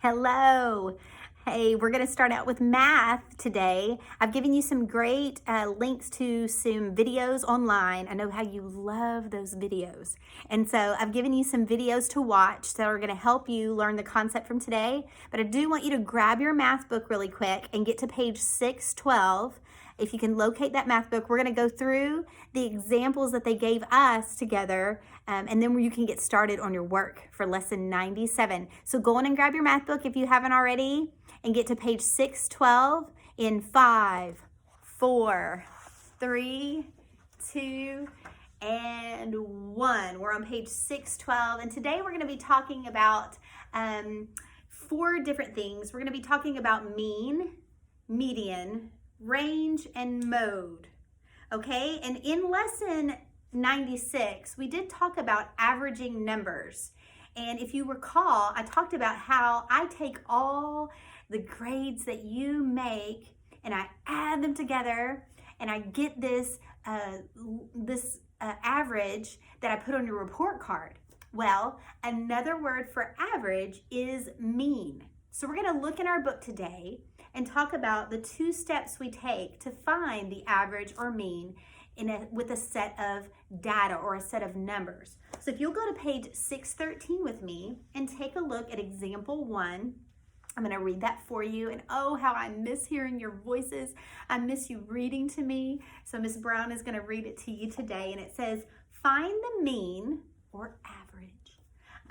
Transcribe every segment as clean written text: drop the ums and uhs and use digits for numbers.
Hello. Hey, we're going to start out with math today. I've given you some great links to some videos online. I know how you love those videos. And so I've given you some videos to watch that are going to help you learn the concept from today. But I do want you to grab your math book really quick and get to page 612. If you can locate that math book, we're going to go through the examples that they gave us together, and then you can get started on your work for lesson 97. So go on and grab your math book if you haven't already, and get to page 612 in 5, 4, 3, 2, and 1. We're on page 612, and today we're going to be talking about 4 different things. We're going to be talking about mean, median, range, and mode. Okay, and in lesson 96, we did talk about averaging numbers. And if you recall, I talked about how I take all the grades that you make and I add them together and I get this average that I put on your report card. Well, another word for average is mean. So we're going to look in our book today and talk about the 2 steps we take to find the average or mean with a set of data or a set of numbers. So if you'll go to page 613 with me and take a look at example 1, I'm going to read that for you. And oh, how I miss hearing your voices. I miss you reading to me. So Miss Brown is going to read it to you today. And it says, find the mean or average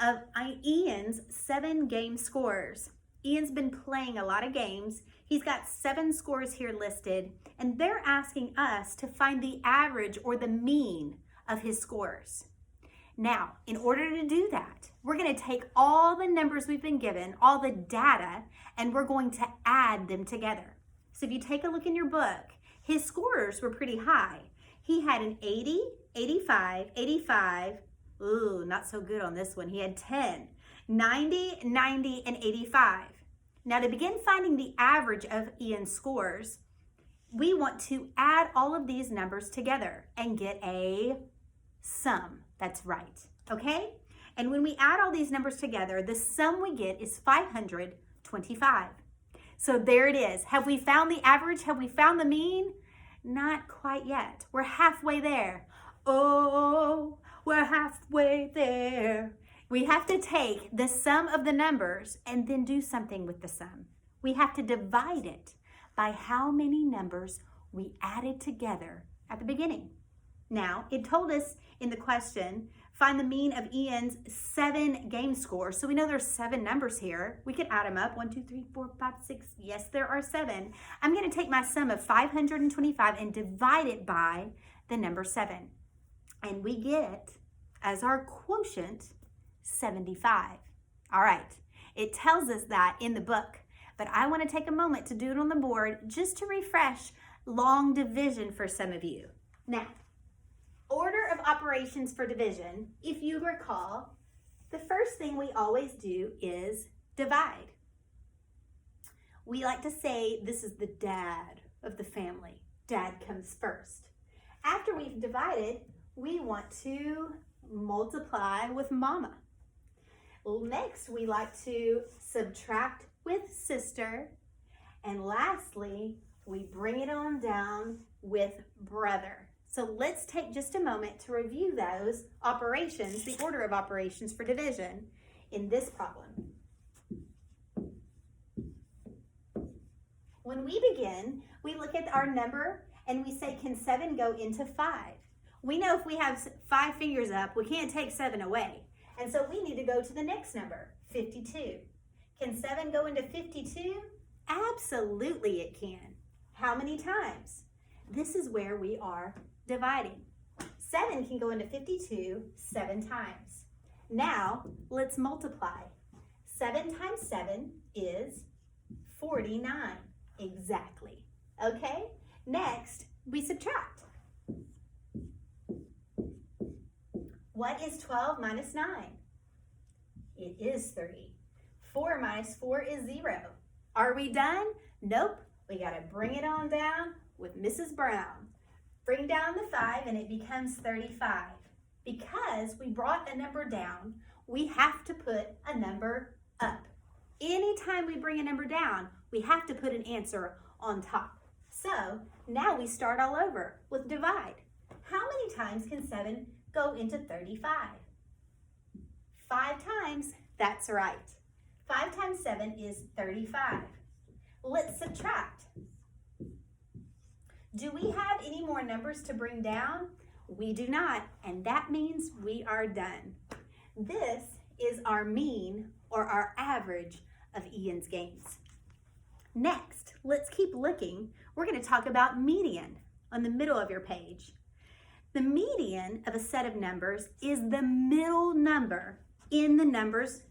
of Ian's 7 game scores. Ian's been playing a lot of games. He's got 7 scores here listed, and they're asking us to find the average or the mean of his scores. Now, in order to do that, we're going to take all the numbers we've been given, all the data, and we're going to add them together. So if you take a look in your book, his scores were pretty high. He had an 80, 85, 85. Ooh, not so good on this one. He had 10, 90, 90, and 85. Now, to begin finding the average of Ian's scores, we want to add all of these numbers together and get a sum. That's right, okay? And when we add all these numbers together, the sum we get is 525. So there it is. Have we found the average? Have we found the mean? Not quite yet. We're halfway there. Oh, we're halfway there. We have to take the sum of the numbers and then do something with the sum. We have to divide it by how many numbers we added together at the beginning. Now, it told us in the question, find the mean of Ian's 7 game scores. So we know there's 7 numbers here. We could add them up. 1, 2, 3, 4, 5, 6. Yes, there are 7. I'm going to take my sum of 525 and divide it by the number 7. And we get, as our quotient, 75. All right, it tells us that in the book, but I want to take a moment to do it on the board just to refresh long division for some of you. Now, order of operations for division, if you recall, the first thing we always do is divide. We like to say this is the dad of the family. Dad comes first. After we've divided, we want to multiply with mama. Next, we like to subtract with sister. And lastly, we bring it on down with brother. So let's take just a moment to review those operations, the order of operations for division in this problem. When we begin, we look at our number and we say, can 7 go into 5? We know if we have 5 fingers up, we can't take 7 away. And so we need to go to the next number, 52. Can 7 go into 52? Absolutely it can. How many times? This is where we are dividing. 7 can go into 52 7 times. Now, let's multiply. 7 times 7 is 49. Exactly. Okay? Next, we subtract. What is 12 minus 9? It is 3. 4 minus 4 is 0. Are we done? Nope. We got to bring it on down with Mrs. Brown. Bring down the 5 and it becomes 35. Because we brought a number down, we have to put a number up. Any anytime we bring a number down, we have to put an answer on top. So now we start all over with divide. How many times can 7 go into 35? 5 times, that's right. 5 times 7 is 35. Let's subtract. Do we have any more numbers to bring down? We do not, and that means we are done. This is our mean or our average of Ian's games. Next, let's keep looking. We're going to talk about median on the middle of your page. The median of a set of numbers is the middle number in the numbers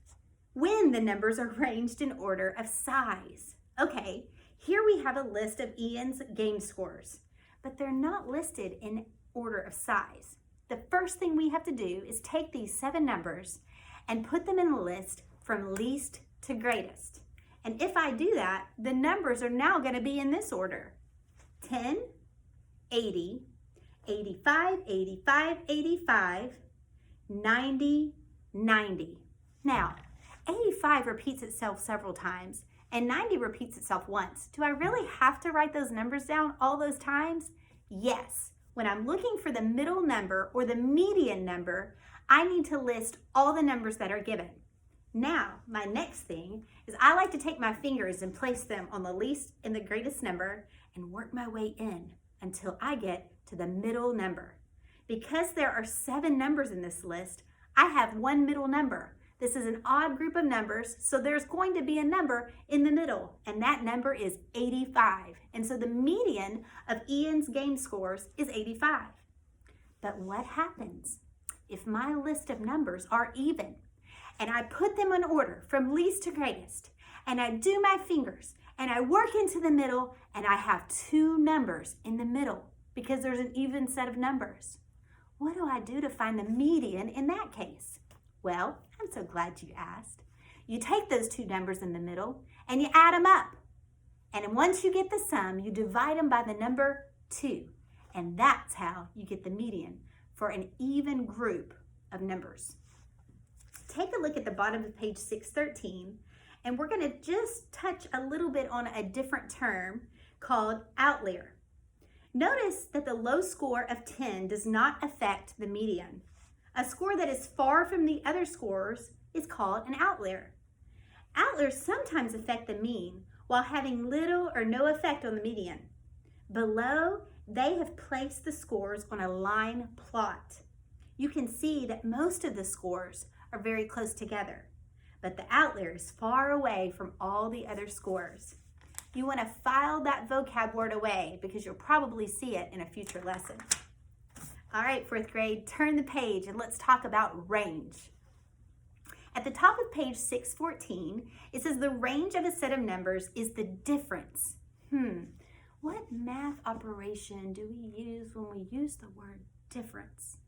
when the numbers are arranged in order of size. Okay, here we have a list of Ian's game scores, but they're not listed in order of size. The first thing we have to do is take these 7 numbers and put them in a list from least to greatest. And if I do that, the numbers are now going to be in this order: 10, 80, 85, 85, 85, 90, 90. Now, 85 repeats itself several times, and 90 repeats itself once. Do I really have to write those numbers down all those times? Yes. When I'm looking for the middle number or the median number, I need to list all the numbers that are given. Now, my next thing is I like to take my fingers and place them on the least and the greatest number and work my way in until I get to the middle number. Because there are 7 numbers in this list, I have one middle number. This is an odd group of numbers, so there's going to be a number in the middle, and that number is 85. And so the median of Ian's game scores is 85. But what happens if my list of numbers are even, and I put them in order from least to greatest, and I do my fingers, and I work into the middle, and I have 2 numbers in the middle because there's an even set of numbers? What do I do to find the median in that case? Well, I'm so glad you asked. You take those 2 numbers in the middle and you add them up. And once you get the sum, you divide them by the number 2. And that's how you get the median for an even group of numbers. Take a look at the bottom of page 613, and we're going to just touch a little bit on a different term called outlier. Notice that the low score of 10 does not affect the median. A score that is far from the other scores is called an outlier. Outliers sometimes affect the mean while having little or no effect on the median. Below, they have placed the scores on a line plot. You can see that most of the scores are very close together, but the outlier is far away from all the other scores. You want to file that vocab word away because you'll probably see it in a future lesson. All right, 4th grade, turn the page and let's talk about range. At the top of page 614, it says the range of a set of numbers is the difference. What math operation do we use when we use the word difference?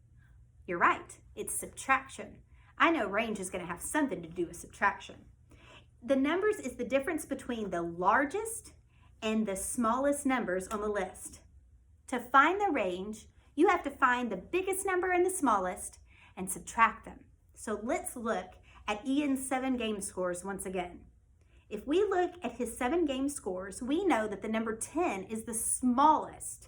You're right, it's subtraction. I know range is going to have something to do with subtraction. The numbers is the difference between the largest and the smallest numbers on the list. To find the range, you have to find the biggest number and the smallest and subtract them. So let's look at Ian's 7 game scores once again. If we look at his 7 game scores, we know that the number 10 is the smallest,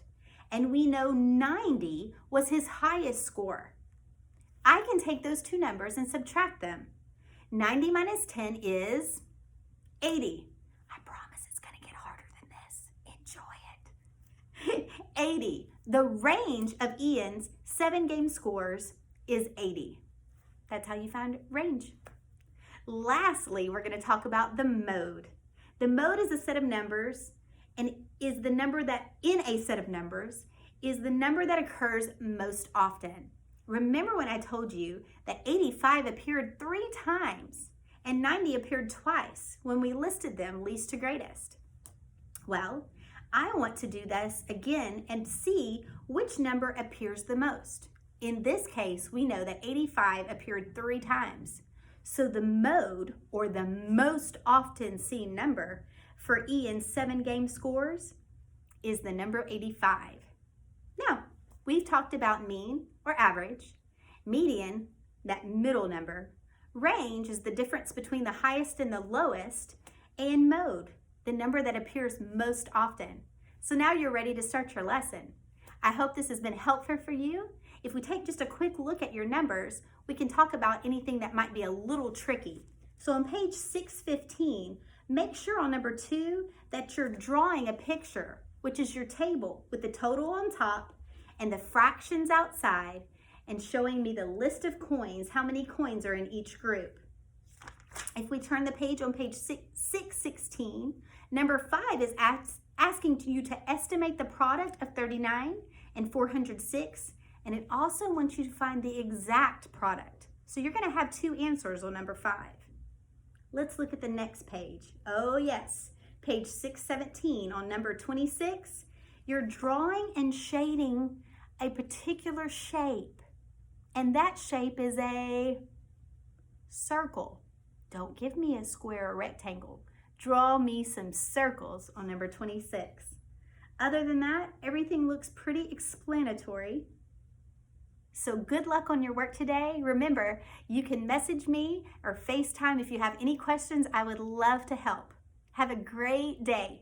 and we know 90 was his highest score. I can take those 2 numbers and subtract them. 90 minus 10 is 80. I promise it's going to get harder than this. Enjoy it. 80. The range of Ian's 7 game scores is 80. That's how you find range. Lastly, we're going to talk about the mode. The mode is a set of numbers and is the number that in a set of numbers is the number that occurs most often. Remember when I told you that 85 appeared 3 times and 90 appeared twice when we listed them least to greatest? Well, I want to do this again and see which number appears the most. In this case, we know that 85 appeared 3 times. So the mode, or the most often seen number for Ian's 7 game scores is the number 85. Now, we've talked about mean or average, median, that middle number. Range is the difference between the highest and the lowest, and mode, the number that appears most often. So now you're ready to start your lesson. I hope this has been helpful for you. If we take just a quick look at your numbers, we can talk about anything that might be a little tricky. So on page 615, make sure on number 2 that you're drawing a picture, which is your table with the total on top and the fractions outside, and showing me the list of coins, how many coins are in each group. If we turn the page on page 616, number 5 is asking you to estimate the product of 39 and 406, and it also wants you to find the exact product. So you're going to have 2 answers on number 5. Let's look at the next page. Oh yes, page 617 on number 26, you're drawing and shading a particular shape, and that shape is a circle. Don't give me a square or rectangle. Draw me some circles on number 26. Other than that, everything looks pretty explanatory. So good luck on your work today. Remember, you can message me or FaceTime if you have any questions. I would love to help. Have a great day.